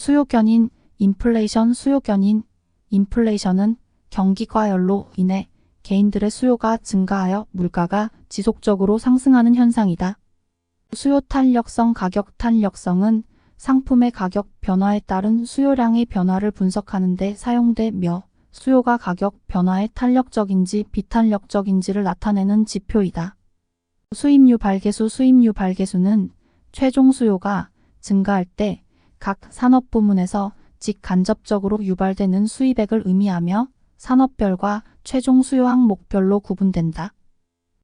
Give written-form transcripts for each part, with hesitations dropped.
수요견인, 인플레이션. 수요견인, 인플레이션은 경기 과열로 인해 개인들의 수요가 증가하여 물가가 지속적으로 상승하는 현상이다. 수요 탄력성. 가격 탄력성은 상품의 가격 변화에 따른 수요량의 변화를 분석하는 데 사용되며 수요가 가격 변화에 탄력적인지 비탄력적인지를 나타내는 지표이다. 수입 유발계수. 수입 유발계수는 최종 수요가 증가할 때 각 산업 부문에서 직간접적으로 유발되는 수입액을 의미하며 산업별과 최종 수요 항목별로 구분된다.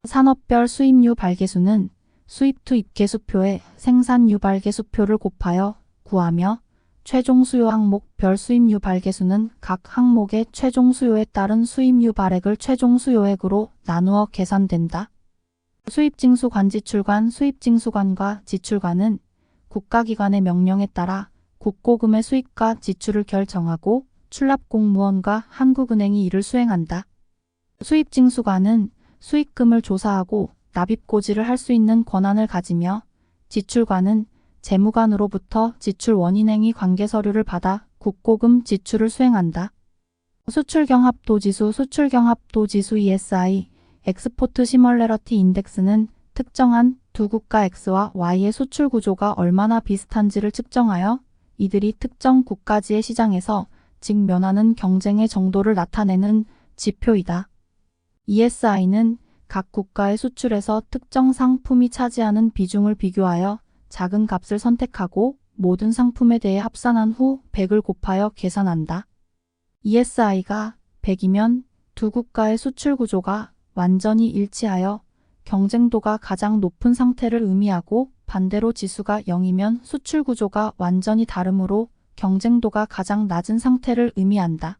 산업별 수입 유발계수는 수입 투입계수표에 생산 유발계수표를 곱하여 구하며 최종 수요 항목별 수입 유발계수는 각 항목의 최종 수요에 따른 수입 유발액을 최종 수요액으로 나누어 계산된다. 수입징수관. 지출관. 수입징수관과 지출관은 국가기관의 명령에 따라 국고금의 수입과 지출을 결정하고 출납공무원과 한국은행이 이를 수행한다. 수입징수관은 수익금을 조사하고 납입고지를 할 수 있는 권한을 가지며 지출관은 재무관으로부터 지출 원인행위 관계서류를 받아 국고금 지출을 수행한다. 수출경합도지수. 수출경합도지수 ESI, 엑스포트 시멀레러티 인덱스는 특정한 두 국가 X와 Y의 수출 구조가 얼마나 비슷한지를 측정하여 이들이 특정 국가지의 시장에서 직면하는 경쟁의 정도를 나타내는 지표이다. ESI는 각 국가의 수출에서 특정 상품이 차지하는 비중을 비교하여 작은 값을 선택하고 모든 상품에 대해 합산한 후 100을 곱하여 계산한다. ESI가 100이면 두 국가의 수출 구조가 완전히 일치하여 경쟁도가 가장 높은 상태를 의미하고 반대로 지수가 0이면 수출 구조가 완전히 다르므로 경쟁도가 가장 낮은 상태를 의미한다.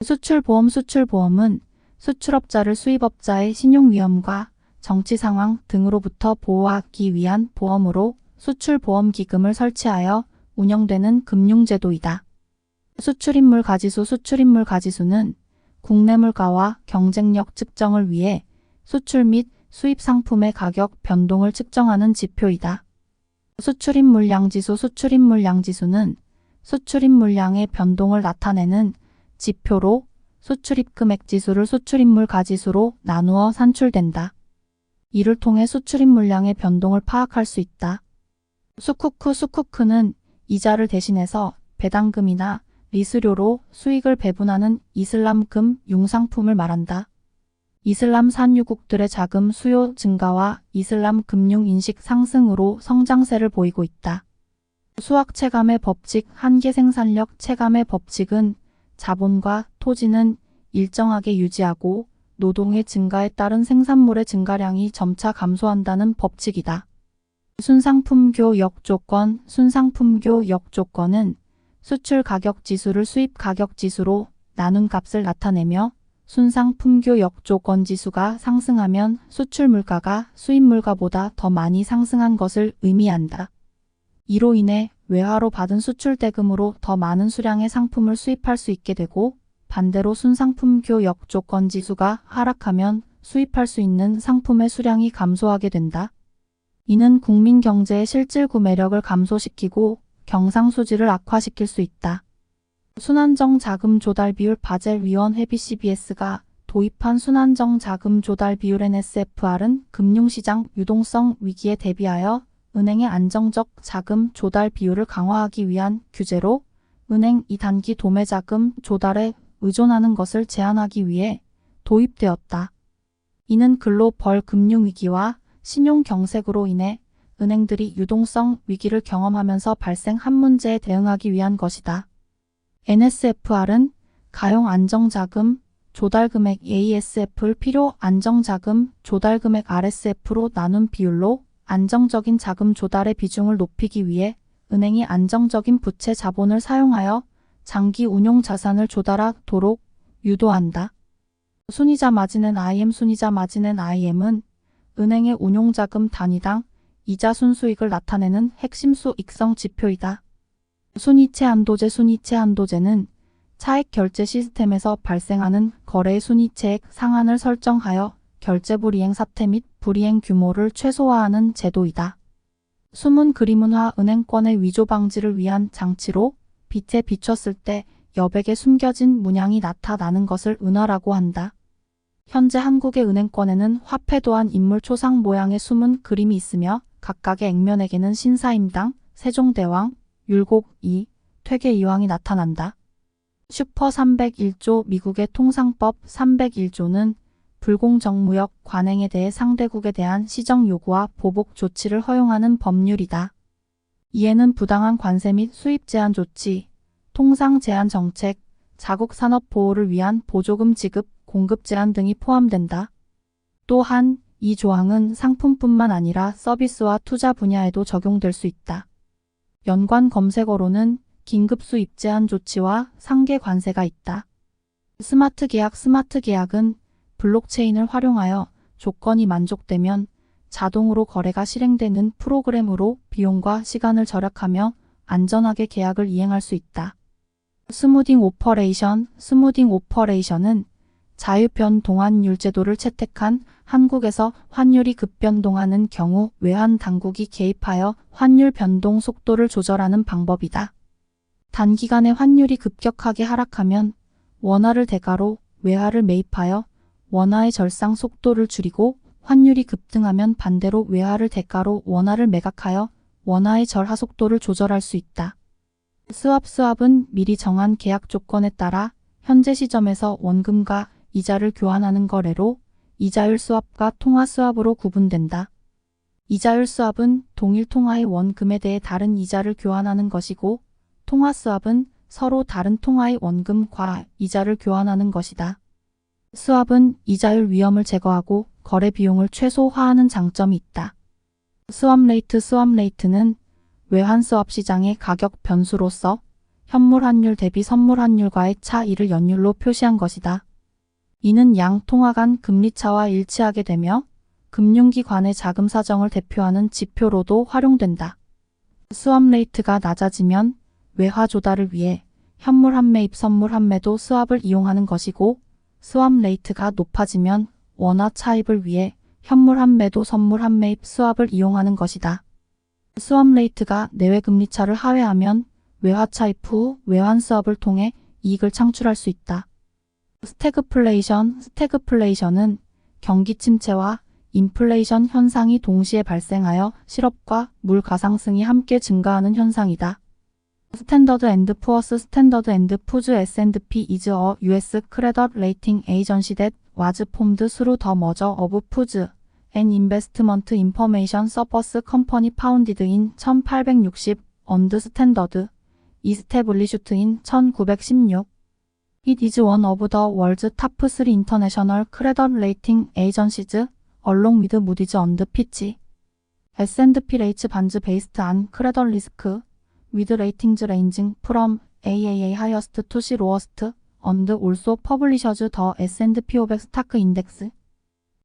수출보험. 수출보험은 수출업자를 수입업자의 신용위험과 정치 상황 등으로부터 보호하기 위한 보험으로 수출보험기금을 설치하여 운영되는 금융제도이다. 수출입물가지수. 수출입물가지수는 국내 물가와 경쟁력 측정을 위해 수출 및 수입 상품의 가격 변동을 측정하는 지표이다. 수출입물량지수. 수출입물량지수는 수출입물량의 변동을 나타내는 지표로 수출입금액지수를 수출입물가지수로 나누어 산출된다. 이를 통해 수출입물량의 변동을 파악할 수 있다. 수쿠크. 수쿠크는 이자를 대신해서 배당금이나 리스료로 수익을 배분하는 이슬람금 융상품을 말한다. 이슬람 산유국들의 자금 수요 증가와 이슬람 금융 인식 상승으로 성장세를 보이고 있다. 수학 체감의 법칙. 한계 생산력 체감의 법칙은 자본과 토지는 일정하게 유지하고 노동의 증가에 따른 생산물의 증가량이 점차 감소한다는 법칙이다. 순상품교 역조건. 순상품교 역조건은 수출 가격 지수를 수입 가격 지수로 나눈 값을 나타내며 순상품교 역조건 지수가 상승하면 수출 물가가 수입 물가보다 더 많이 상승한 것을 의미한다. 이로 인해 외화로 받은 수출 대금으로 더 많은 수량의 상품을 수입할 수 있게 되고 반대로 순상품교 역조건 지수가 하락하면 수입할 수 있는 상품의 수량이 감소하게 된다. 이는 국민 경제의 실질 구매력을 감소시키고 경상수지를 악화시킬 수 있다. 순환정 자금 조달 비율. 바젤위원회 BCBS가 도입한 순환정 자금 조달 비율 NSFR은 금융시장 유동성 위기에 대비하여 은행의 안정적 자금 조달 비율을 강화하기 위한 규제로 은행이 단기 도매 자금 조달에 의존하는 것을 제한하기 위해 도입되었다. 이는 글로벌 금융위기와 신용경색으로 인해 은행들이 유동성 위기를 경험하면서 발생한 문제에 대응하기 위한 것이다. NSFR은 가용 안정자금 조달금액 ASF를 필요 안정자금 조달금액 RSF로 나눈 비율로 안정적인 자금 조달의 비중을 높이기 위해 은행이 안정적인 부채 자본을 사용하여 장기 운용 자산을 조달하도록 유도한다. 순이자 마진은 IM. 순이자 마진은 IM은 은행의 운용자금 단위당 이자 순수익을 나타내는 핵심 수익성 지표이다. 순이체 한도제. 순이체 한도제는 차액 결제 시스템에서 발생하는 거래의 순이체액 상한을 설정하여 결제 불이행 사태 및 불이행 규모를 최소화하는 제도이다. 숨은 그림은화. 은행권의 위조 방지를 위한 장치로 빛에 비췄을 때 여백에 숨겨진 문양이 나타나는 것을 은화라고 한다. 현재 한국의 은행권에는 화폐 도안 인물 초상 모양의 숨은 그림이 있으며 각각의 액면에게는 신사임당, 세종대왕, 율곡 이, 퇴계 이황이 나타난다. 슈퍼 301조 미국의 통상법 301조는 불공정무역 관행에 대해 상대국에 대한 시정 요구와 보복 조치를 허용하는 법률이다. 이에는 부당한 관세 및 수입 제한 조치, 통상 제한 정책, 자국 산업 보호를 위한 보조금 지급, 공급 제한 등이 포함된다. 또한 이 조항은 상품뿐만 아니라 서비스와 투자 분야에도 적용될 수 있다. 연관 검색어로는 긴급 수입 제한 조치와 상계 관세가 있다. 스마트 계약은 블록체인을 활용하여 조건이 만족되면 자동으로 거래가 실행되는 프로그램으로 비용과 시간을 절약하며 안전하게 계약을 이행할 수 있다. 스무딩 오퍼레이션은 자유변동환율 제도를 채택한 한국에서 환율이 급변동하는 경우 외환 당국이 개입하여 환율 변동 속도를 조절하는 방법이다. 단기간에 환율이 급격하게 하락하면 원화를 대가로 외화를 매입하여 원화의 절상 속도를 줄이고 환율이 급등하면 반대로 외화를 대가로 원화를 매각하여 원화의 절하 속도를 조절할 수 있다. 스왑은 미리 정한 계약 조건에 따라 현재 시점에서 원금과 이자를 교환하는 거래로 이자율 스왑과 통화 스왑으로 구분된다. 이자율 스왑은 동일 통화의 원금에 대해 다른 이자를 교환하는 것이고 통화 스왑은 서로 다른 통화의 원금과 이자를 교환하는 것이다. 스왑은 이자율 위험을 제거하고 거래 비용을 최소화하는 장점이 있다. 스왑레이트는 외환 스왑 시장의 가격 변수로서 현물 환율 대비 선물 환율과의 차이를 연율로 표시한 것이다. 이는 양 통화 간 금리 차와 일치하게 되며 금융기관의 자금 사정을 대표하는 지표로도 활용된다. 스왑레이트가 낮아지면 외화 조달을 위해 현물 환매입 선물 환매도 스왑을 이용하는 것이고 스왑레이트가 높아지면 원화 차입을 위해 현물 환매도 선물 환매입 스왑을 이용하는 것이다. 스왑레이트가 내외 금리 차를 하회하면 외화 차입 후 외환 스왑을 통해 이익을 창출할 수 있다. 스태그플레이션은 경기 침체와 인플레이션 현상이 동시에 발생하여 실업과 물가 상승이 함께 증가하는 현상이다. 스탠더드 앤드 푸어스 S&P is a US credit rating agency that was formed through the merger of Foods and Investment Information Service Company founded in 1860 and Standard established in 1916. It is one of the world's top 3 international credit rating agencies, along with Moody's and Fitch. S&P rates bonds based on credit risk, with ratings ranging from AAA highest to C lowest, and also publishes the S&P 500 stock index.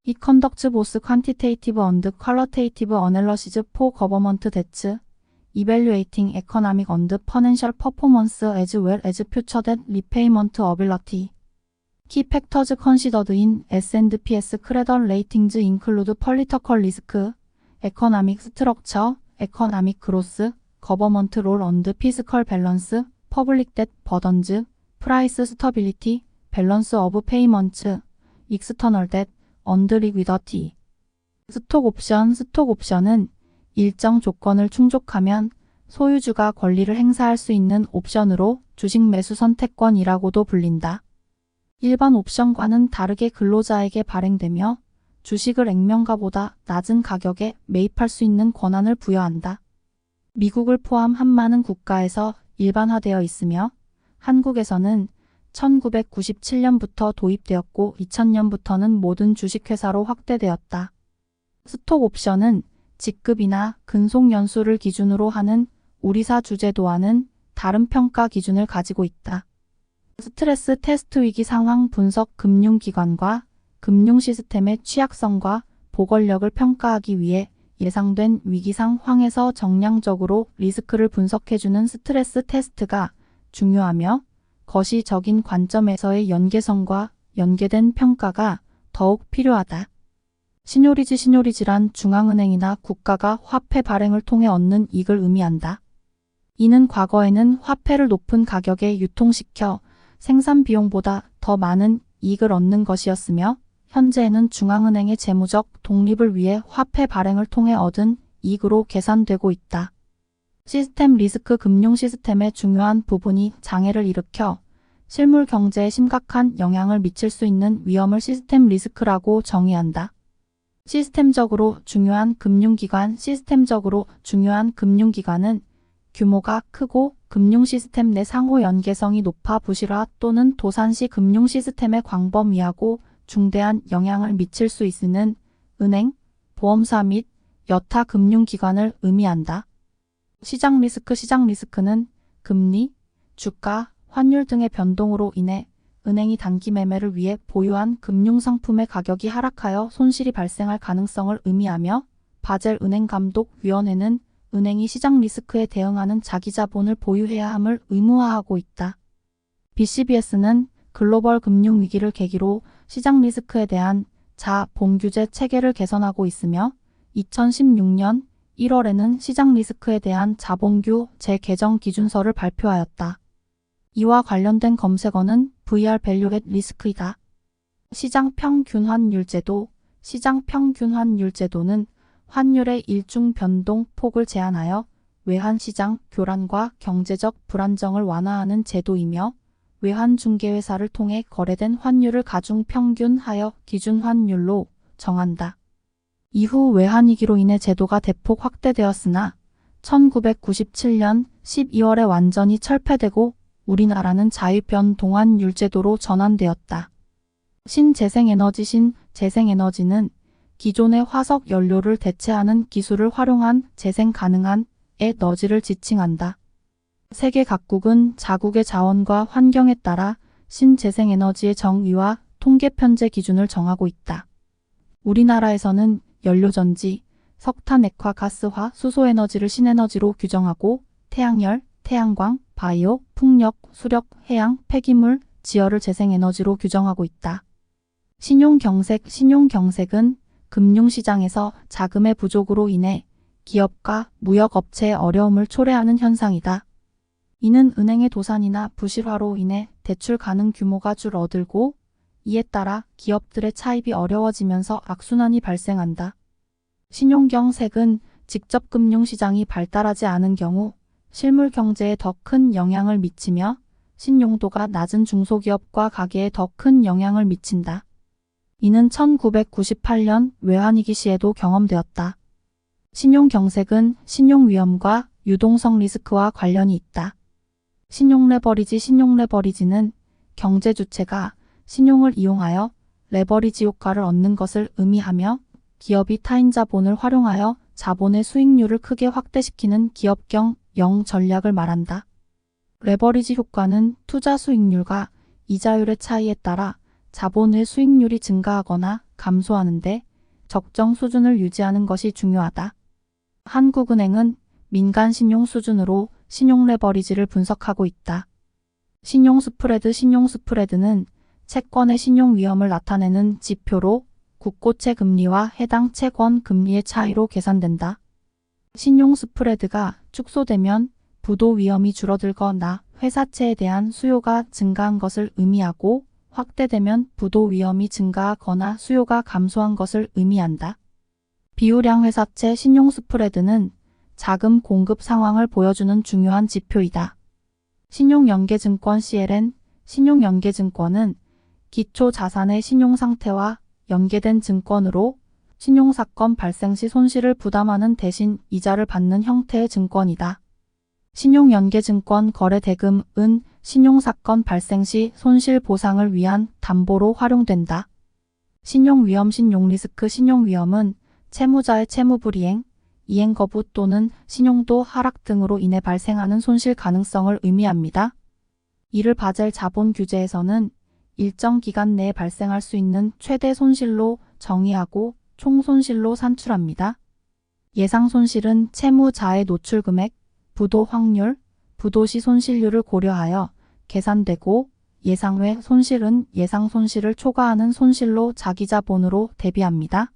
It conducts both quantitative and qualitative analysis for government debts, evaluating economic and financial performance as well as future debt repayment ability. Key factors considered in S&P's credit ratings include political risk, economic structure, economic growth, government role and fiscal balance, public debt burdens, price stability, balance of payments, external debt, and liquidity. 스톡옵션은 일정 조건을 충족하면 소유주가 권리를 행사할 수 있는 옵션으로 주식 매수 선택권이라고도 불린다. 일반 옵션과는 다르게 근로자에게 발행되며 주식을 액면가보다 낮은 가격에 매입할 수 있는 권한을 부여한다. 미국을 포함한 많은 국가에서 일반화되어 있으며 한국에서는 1997년부터 도입되었고 2000년부터는 모든 주식회사로 확대되었다. 스톡옵션은 직급이나 근속 연수를 기준으로 하는 우리사 주제도와는 다른 평가 기준을 가지고 있다. 스트레스 테스트 위기 상황 분석 금융기관과 금융 시스템의 취약성과 보건력을 평가하기 위해 예상된 위기 상황에서 정량적으로 리스크를 분석해주는 스트레스 테스트가 중요하며 거시적인 관점에서의 연계성과 연계된 평가가 더욱 필요하다. 신요리지란 중앙은행이나 국가가 화폐 발행을 통해 얻는 이익을 의미한다. 이는 과거에는 화폐를 높은 가격에 유통시켜 생산 비용보다 더 많은 이익을 얻는 것이었으며 현재에는 중앙은행의 재무적 독립을 위해 화폐 발행을 통해 얻은 이익으로 계산되고 있다. 시스템 리스크 금융 시스템의 중요한 부분이 장애를 일으켜 실물 경제에 심각한 영향을 미칠 수 있는 위험을 시스템 리스크라고 정의한다. 시스템적으로 중요한 금융기관 시스템적으로 중요한 금융기관은 규모가 크고 금융 시스템 내 상호 연계성이 높아 부실화 또는 도산시 금융 시스템에 광범위하고 중대한 영향을 미칠 수 있는 은행, 보험사 및 여타 금융기관을 의미한다. 시장 리스크는 금리, 주가, 환율 등의 변동으로 인해 은행이 단기 매매를 위해 보유한 금융상품의 가격이 하락하여 손실이 발생할 가능성을 의미하며 바젤 은행감독위원회는 은행이 시장 리스크에 대응하는 자기자본을 보유해야 함을 의무화하고 있다. BCBS는 글로벌 금융위기를 계기로 시장 리스크에 대한 자본규제 체계를 개선하고 있으며 2016년 1월에는 시장 리스크에 대한 자본규 재개정 기준서를 발표하였다. 이와 관련된 검색어는 VR Value at Risk이다. 시장 평균 환율 제도 시장 평균 환율 제도는 환율의 일중 변동 폭을 제한하여 외환시장 교란과 경제적 불안정을 완화하는 제도이며 외환중개회사를 통해 거래된 환율을 가중 평균하여 기준 환율로 정한다. 이후 외환위기로 인해 제도가 대폭 확대되었으나 1997년 12월에 완전히 철폐되고 우리나라는 자유변동환율 제도로 전환되었다. 신재생에너지는 기존의 화석 연료를 대체하는 기술을 활용한 재생 가능한 에너지를 지칭한다. 세계 각국은 자국의 자원과 환경에 따라 신재생에너지의 정의와 통계 편제 기준을 정하고 있다. 우리나라에서는 연료전지, 석탄, 액화, 가스화, 수소에너지를 신에너지로 규정하고 태양열, 태양광, 바이오, 풍력, 수력, 해양, 폐기물, 지열을 재생에너지로 규정하고 있다. 신용경색은 금융시장에서 자금의 부족으로 인해 기업과 무역업체의 어려움을 초래하는 현상이다. 이는 은행의 도산이나 부실화로 인해 대출 가능 규모가 줄어들고 이에 따라 기업들의 차입이 어려워지면서 악순환이 발생한다. 신용경색은 직접 금융시장이 발달하지 않은 경우 실물 경제에 더 큰 영향을 미치며 신용도가 낮은 중소기업과 가계에 더 큰 영향을 미친다. 이는 1998년 외환위기 시에도 경험되었다. 신용경색은 신용위험과 유동성 리스크와 관련이 있다. 신용레버리지는 경제 주체가 신용을 이용하여 레버리지 효과를 얻는 것을 의미하며 기업이 타인 자본을 활용하여 자본의 수익률을 크게 확대시키는 기업경 영 전략을 말한다. 레버리지 효과는 투자 수익률과 이자율의 차이에 따라 자본의 수익률이 증가하거나 감소하는데 적정 수준을 유지하는 것이 중요하다. 한국은행은 민간 신용 수준으로 신용 레버리지를 분석하고 있다. 신용 스프레드는 채권의 신용 위험을 나타내는 지표로 국고채 금리와 해당 채권 금리의 차이로 계산된다. 신용 스프레드가 축소되면 부도 위험이 줄어들거나 회사채에 대한 수요가 증가한 것을 의미하고 확대되면 부도 위험이 증가하거나 수요가 감소한 것을 의미한다. 비우량 회사채 신용 스프레드는 자금 공급 상황을 보여주는 중요한 지표이다. 신용연계증권 CLN 신용연계증권은 기초자산의 신용상태와 연계된 증권으로 신용사건 발생 시 손실을 부담하는 대신 이자를 받는 형태의 증권이다. 신용연계증권 거래대금은 신용사건 발생 시 손실 보상을 위한 담보로 활용된다. 신용위험 신용위험은 채무자의 채무불이행, 이행 거부 또는 신용도 하락 등으로 인해 발생하는 손실 가능성을 의미합니다. 이를 바젤 자본 규제에서는 일정 기간 내에 발생할 수 있는 최대 손실로 정의하고 총손실로 산출합니다. 예상 손실은 채무자의 노출 금액, 부도 확률, 부도 시 손실률을 고려하여 계산되고 예상외 손실은 예상 손실을 초과하는 손실로 자기자본으로 대비합니다.